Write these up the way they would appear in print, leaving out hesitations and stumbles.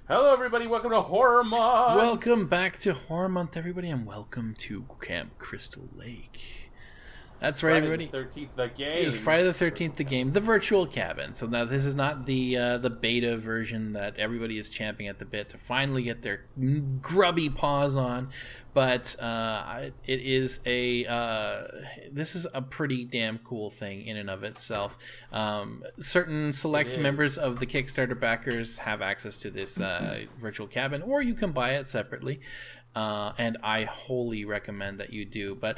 Hello, everybody. Welcome to Horror Month. Welcome back to Horror Month, everybody, and welcome to Camp Crystal Lake. That's right, everybody. Friday the 13th, the game. It's Friday the 13th, the game, the virtual cabin. So now this is not the beta version that everybody is champing at the bit to finally get their grubby paws on, but it is this is a pretty damn cool thing in and of itself. Certain select members of the Kickstarter backers have access to this virtual cabin, or you can buy it separately. And I wholly recommend that you do. But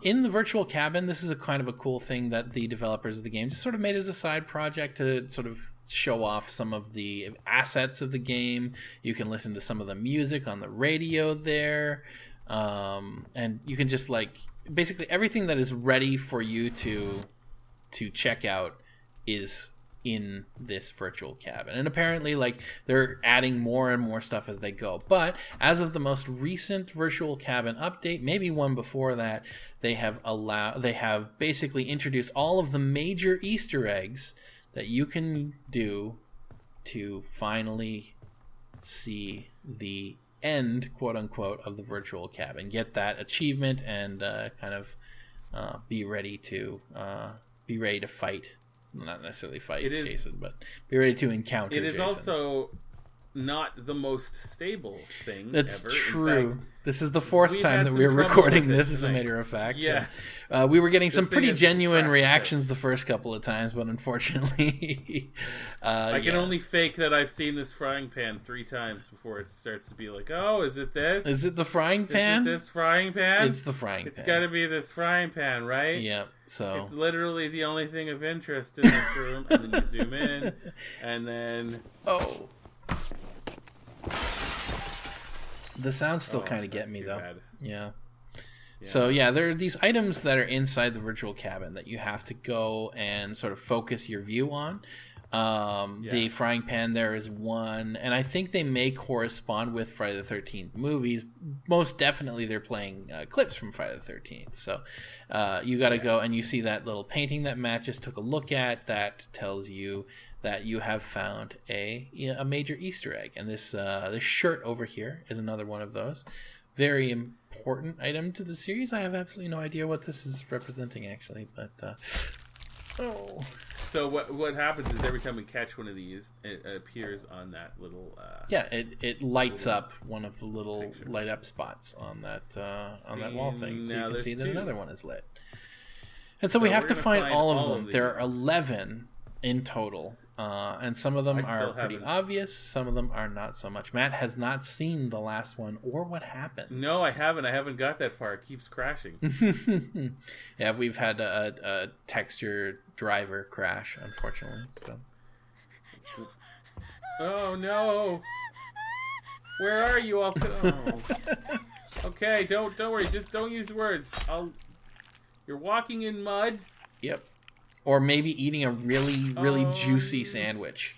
in the virtual cabin, this is a kind of a cool thing that the developers of the game just sort of made as a side project to sort of show off some of the assets of the game. You can listen to some of the music on the radio there. And you can just basically everything that is ready for you to check out is in this virtual cabin, and apparently they're adding more and more stuff as they go. But as of the most recent virtual cabin update, maybe one before that, they have basically introduced all of the major Easter eggs that you can do to finally see the end, quote unquote, of the virtual cabin, get that achievement, and be ready to fight. Not necessarily fight Jason, but be ready to encounter Jason. It is also not the most stable thing That's ever. true. In fact, this is the fourth time that we're recording this, as a matter of fact. Yes. We were getting some pretty genuine reactions the first couple of times, but unfortunately... I can only fake that I've seen this frying pan 3 times before it starts to be like, oh, is it this? Is it the frying pan? Is it this frying pan? It's the frying pan. It's got to be this frying pan, right? Yeah, so... It's literally the only thing of interest in this room, and then you zoom in, and then... Oh... The sounds still kind of get me, though. Bad. Yeah. So, there are these items that are inside the virtual cabin that you have to go and sort of focus your view on. The frying pan there is one, and I think they may correspond with Friday the 13th movies. Most definitely they're playing clips from Friday the 13th. So you got to go, and you see that little painting that Matt just took a look at that tells you that you have found a major Easter egg. And this shirt over here is another one of those. Very important item to the series. I have absolutely no idea what this is representing, actually. But, So what happens is every time we catch one of these, it appears on that little... it lights up one of the little picture. Light up spots on that wall thing. So you can see that another one is lit. And so we have to find all of them. There are 11 in total. And some of them are pretty obvious. Some of them are not so much. Matt has not seen the last one or what happened. No, I haven't. I haven't got that far. It keeps crashing. Yeah, we've had a texture driver crash, unfortunately. So. Oh no! Where are you? Oh. Okay, don't worry. Just don't use words. You're walking in mud. Yep. Or maybe eating a really juicy sandwich.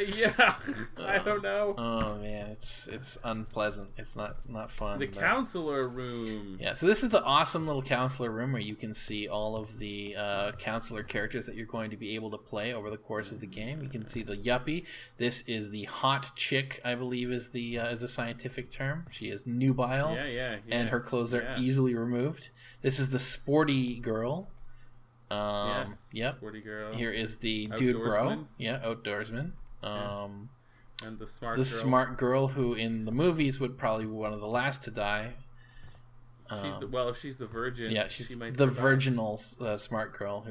Yeah, I don't know. Oh man, it's unpleasant. It's not fun. The counselor room. Yeah, so this is the awesome little counselor room where you can see all of the counselor characters that you're going to be able to play over the course of the game. You can see the yuppie. This is the hot chick, I believe, is the scientific term. She is nubile. Yeah. And her clothes are easily removed. This is the sporty girl. Yep. Sporty girl. Here is the dude bro. Yeah, outdoorsman. And the smart girl who in the movies would probably be one of the last to die. If she's the virgin. Yeah, she's the virginal smart girl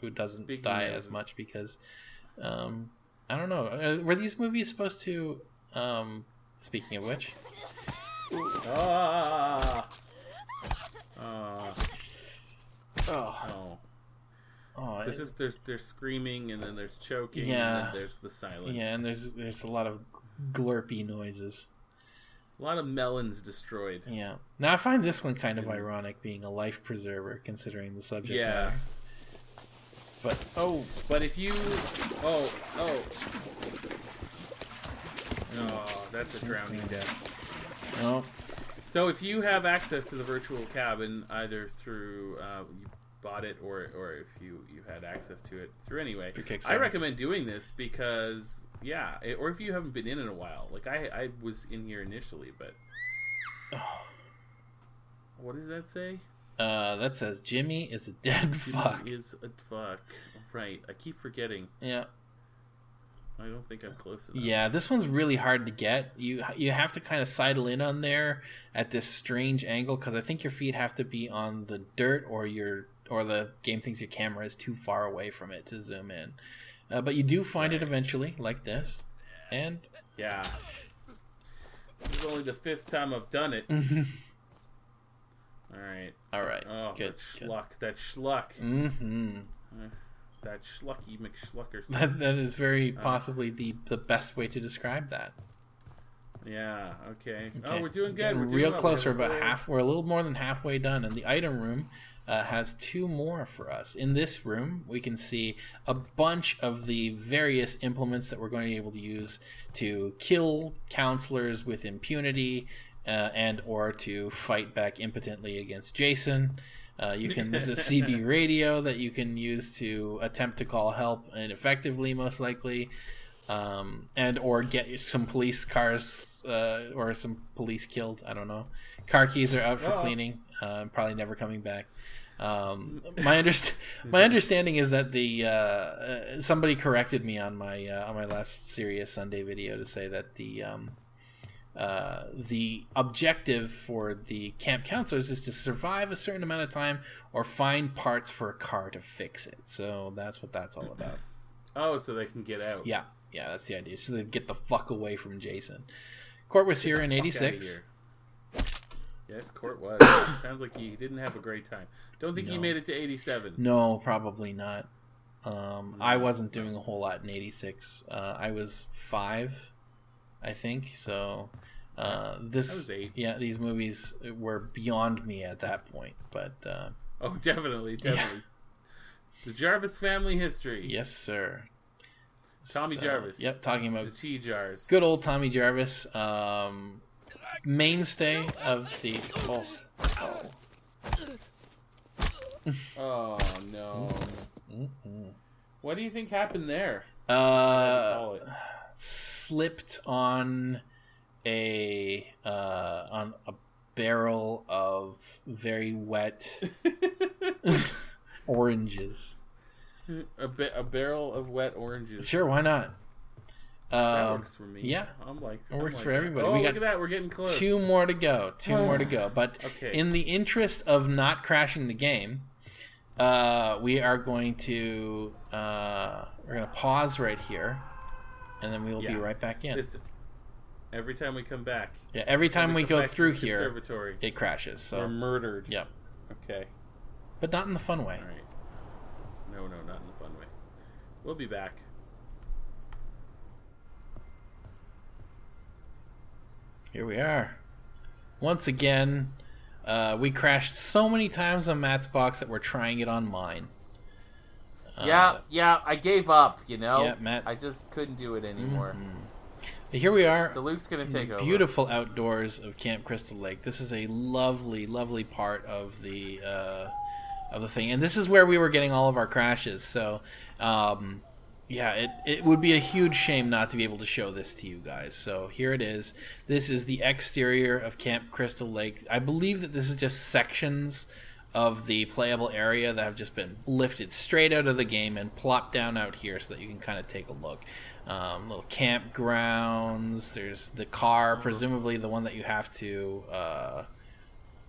who doesn't die as much because I don't know. Were these movies supposed to? Speaking of which. Oh, there's screaming, and then there's choking, and then there's the silence. Yeah, and there's a lot of glurpy noises. A lot of melons destroyed. Yeah. Now I find this one kind of ironic, being a life preserver, considering the subject matter. But if you that's a drowning death. No. So if you have access to the virtual cabin, either through you bought it or if you had access to it through anyway. Kickstarter. I recommend doing this because or if you haven't been in a while. Like I was in here initially, but what does that say? That says Jimmy is a dead fuck. Jimmy is a fuck. Right. I keep forgetting. Yeah. I don't think I'm close enough. Yeah, this one's really hard to get. You have to kind of sidle in on there at this strange angle because I think your feet have to be on the dirt or the game thinks your camera is too far away from it to zoom in. But you do find it eventually, like this. And yeah. This is only the 5th time I've done it. All right. Oh, Good. That schluck. Mm-hmm. That schlucky McSchlucker. That is very possibly the best way to describe that. Yeah. Okay. Oh, we're doing good. We're doing real well. close. We're about half. We're a little more than halfway done, and the item room has 2 more for us. In this room, we can see a bunch of the various implements that we're going to be able to use to kill counselors with impunity, and or to fight back impotently against Jason. There's a CB radio that you can use to attempt to call help and effectively, most likely, and or get some police cars or some police killed. I don't know. Car keys are out for cleaning. Probably never coming back. My understanding is that the somebody corrected me on my last Serious Sunday video to say that the objective for the camp counselors is to survive a certain amount of time or find parts for a car to fix it. So that's what that's all about. Oh, so they can get out. Yeah, that's the idea. So they get the fuck away from Jason. Court was here in 86. Yes, Court was. Sounds like he didn't have a great time. Don't think he made it to 87. No, probably not. I wasn't doing a whole lot in 86. I was 5, I think. So I was 8. Yeah, these movies were beyond me at that point. But oh, definitely. Yeah. The Jarvis family history. Yes, sir. Tommy Jarvis. Yep, talking about the tea jars. Good old Tommy Jarvis, mainstay of the. Oh no! What do you think happened there? Slipped on a barrel of very wet oranges. A barrel of wet oranges. Sure, why not? That works for me. Yeah, it works for everybody. Oh, look at that! We're getting close. 2 more to go. But in the interest of not crashing the game, we are going to pause right here, and then we will be right back in. Every time we come back. Yeah, every time we go through here, it crashes. So we're murdered. Yep. Okay. But not in the fun way. All right. No, not in the fun way. We'll be back. Here we are. Once again, we crashed so many times on Matt's box that we're trying it on mine. Yeah, I gave up, Yeah, Matt. I just couldn't do it anymore. Here we are. So Luke's going to take over. Beautiful outdoors of Camp Crystal Lake. This is a lovely, lovely part of the thing. And this is where we were getting all of our crashes. So, it would be a huge shame not to be able to show this to you guys. So here it is. This is the exterior of Camp Crystal Lake. I believe that this is just sections of the playable area that have just been lifted straight out of the game and plopped down out here so that you can kind of take a look. Little campgrounds. There's the car, presumably the one that you have to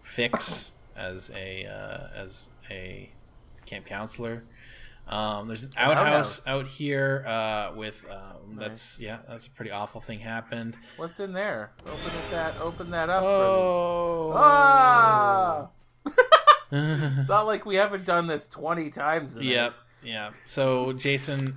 fix as a camp counselor. There's an outhouse out here with that's a pretty awful thing happened. What's in there? Open that up. Oh. For me. Ah! It's not like we haven't done this 20 times. Yep. So Jason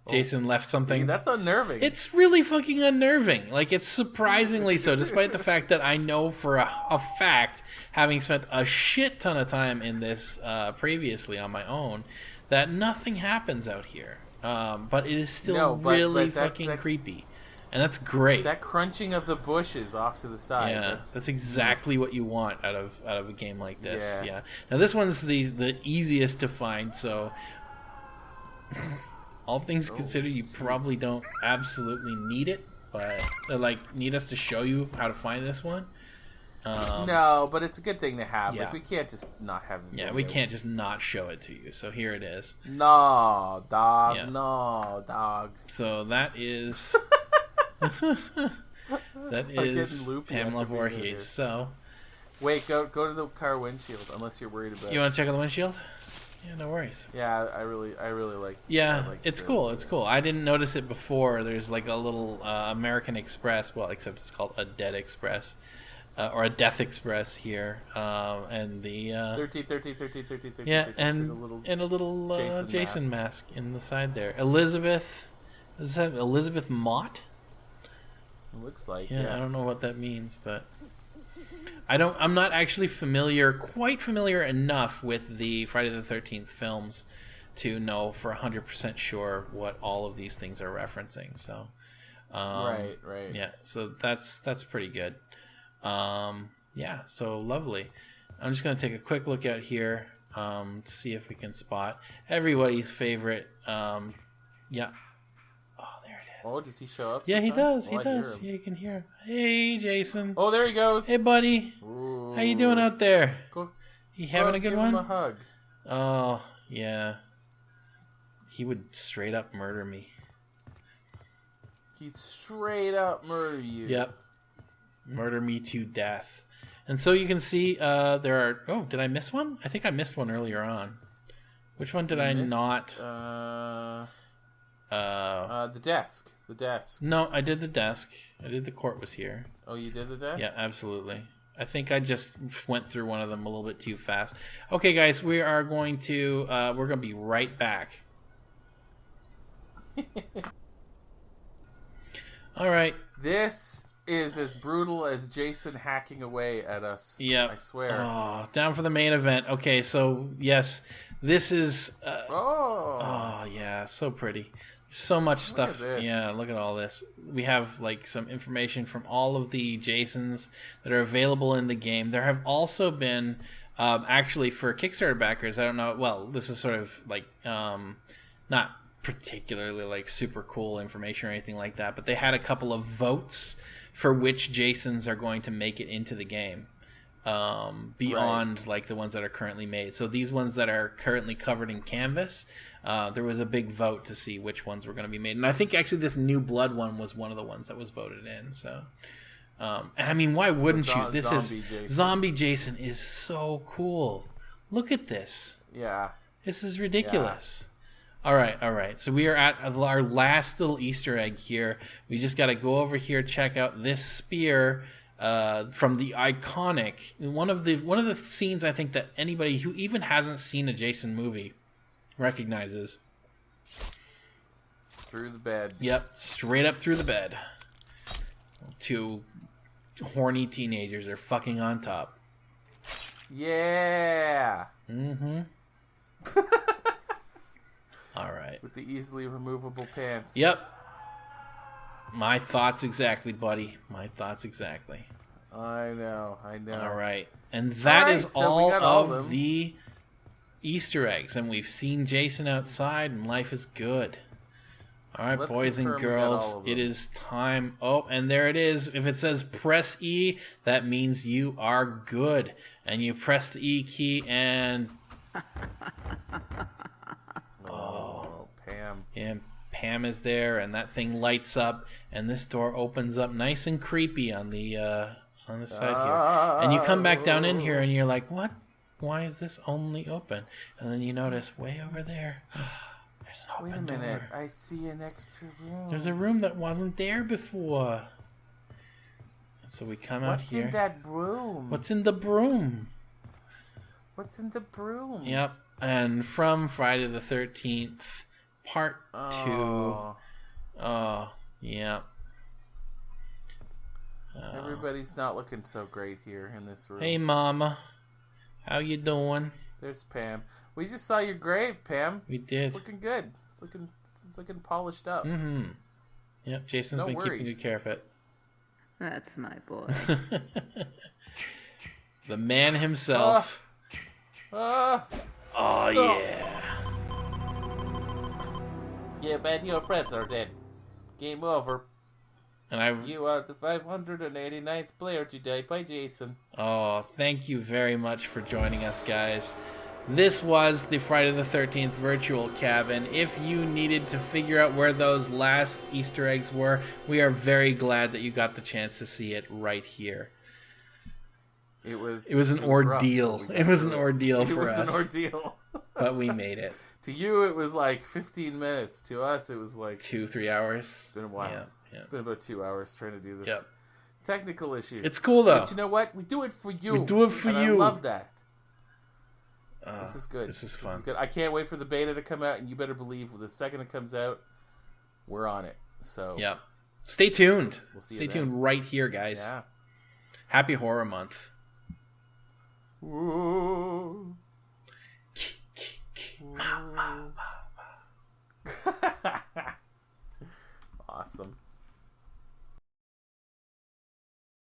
left something. See, that's unnerving. It's really fucking unnerving. Like, it's surprisingly so, despite the fact that I know for a fact, having spent a shit ton of time in this previously on my own, that nothing happens out here. But it is still really fucking creepy. And that's great. That crunching of the bushes off to the side. Yeah, that's exactly what you want out of a game like this. Yeah. Yeah. Now this one's the easiest to find, so all things considered, you probably don't absolutely need it, but need us to show you how to find this one. No, but it's a good thing to have. Yeah. Like, we can't just not have it. Yeah, we can't just not show it to you. So here it is. No, dog. Yeah. No, dog. So that is Pamela Voorhees. So wait, go to the car windshield unless you're worried about. You want to check out the windshield? Yeah, no worries. Yeah, I really like. Yeah, I like it's cool. It's cool. I didn't notice it before. There's like a little American Express. Well, except it's called a Dead Express. Or a Death Express here, and the 13. Yeah, and a little Jason mask in the side there. Elizabeth, is that Elizabeth Mott? It looks like. Yeah, I don't know what that means, but I'm not actually quite familiar enough with the Friday the 13th films to know for 100% sure what all of these things are referencing. So, right. Yeah, so that's pretty good. Yeah, so lovely. I'm just going to take a quick look out here to see if we can spot everybody's favorite. Yeah. Oh, there it is. Oh, does he show up? Yeah, he does. Oh, he does. Yeah, you can hear him. Hey, Jason. Oh, there he goes. Hey, buddy. Ooh. How you doing out there? Go, you having a good give one? Him a hug. Oh, yeah. He would straight up murder me. He'd straight up murder you. Yep. Murder me to death. And so you can see there are... Oh, did I miss one? I think I missed one earlier on. Which one did I not... the desk. The desk. No, I did the desk. I did the court was here. Oh, you did the desk? Yeah, absolutely. I think I just went through one of them a little bit too fast. Okay, guys, we are going to... we're going to be right back. All right. This is as brutal as Jason hacking away at us. Yep. I swear. Oh, down for the main event. Okay, so yes, this is. Oh, yeah, so pretty. So much stuff. Look at this. Yeah, look at all this. We have like some information from all of the Jasons that are available in the game. There have also been, actually, for Kickstarter backers. I don't know. Well, this is sort of like not particularly like super cool information or anything like that, but they had a couple of votes for which Jasons are going to make it into the game, beyond like the ones that are currently made. So these ones that are currently covered in canvas, there was a big vote to see which ones were going to be made, and I think actually this New Blood one was one of the ones that was voted in. So, and I mean, why wouldn't you? This Zombie Jason is so cool. Look at this. Yeah. This is ridiculous. Yeah. All right. So we are at our last little Easter egg here. We just got to go over here, check out this spear from the iconic one of the scenes I think that anybody who even hasn't seen a Jason movie recognizes. Through the bed. Yep, straight up through the bed. Two horny teenagers are fucking on top. Yeah. Mm-hmm. All right. With the easily removable pants. Yep. My thoughts exactly, buddy. My thoughts exactly. I know. All right. And that is so all of of the Easter eggs. And we've seen Jason outside, and life is good. All right, Let's boys and girls, it is time. Oh, and there it is. If it says press E, that means you are good. And you press the E key and... Pam. And Pam is there, and that thing lights up, and this door opens up nice and creepy on the side here. And you come back down in here, and you're like, what? Why is this only open? And then you notice way over there, there's an open door. Wait a minute, I see an extra room. There's a room that wasn't there before. And so we come out here. What's in that broom? What's in the broom? What's in the broom? Yep. And from Friday the 13th, Part 2. Oh, yeah. Everybody's not looking so great here in this room. Hey, Mama. How you doing? There's Pam. We just saw your grave, Pam. We did. It's looking good. It's looking polished up. Mm-hmm. Yep, Jason's been keeping good care of it. That's my boy. The man himself. Oh, yeah. Yeah, man, your friends are dead. Game over. And You are the 589th player today. Bye, Jason. Oh, thank you very much for joining us, guys. This was the Friday the 13th virtual cabin. If you needed to figure out where those last Easter eggs were, we are very glad that you got the chance to see it right here. It was an ordeal. Rough, it was an ordeal for us. It was an ordeal. But we made it. To you, it was like 15 minutes. To us, it was like 2-3 hours. It's been a while. Yeah. It's been about 2 hours trying to do this. Yep. Technical issues. It's cool, though. But you know what? We do it for you. We do it for and you. I love that. This is good. This is fun. This is good. I can't wait for the beta to come out, and you better believe the second it comes out, we're on it. So yep. Stay tuned. We'll see Stay you tuned then. right here, guys. Yeah. Happy Horror Month. Ooh. Awesome.